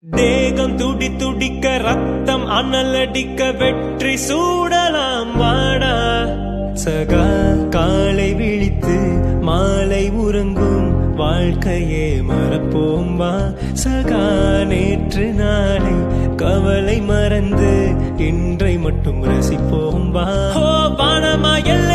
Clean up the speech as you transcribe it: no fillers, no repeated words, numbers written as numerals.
தேகம் துடி துடிக்க ரத்தம் அனலடிக்க வெற்றி சூடலாம் வாடா சகா காலை விழித்து மாலை உறங்கும் வாழ்க்கையே மறப்போம் வா சகா நேற்று நாளை கவலை மறந்து இன்றை மட்டும் ரசிப்போம் வா வானமா எல்லாம்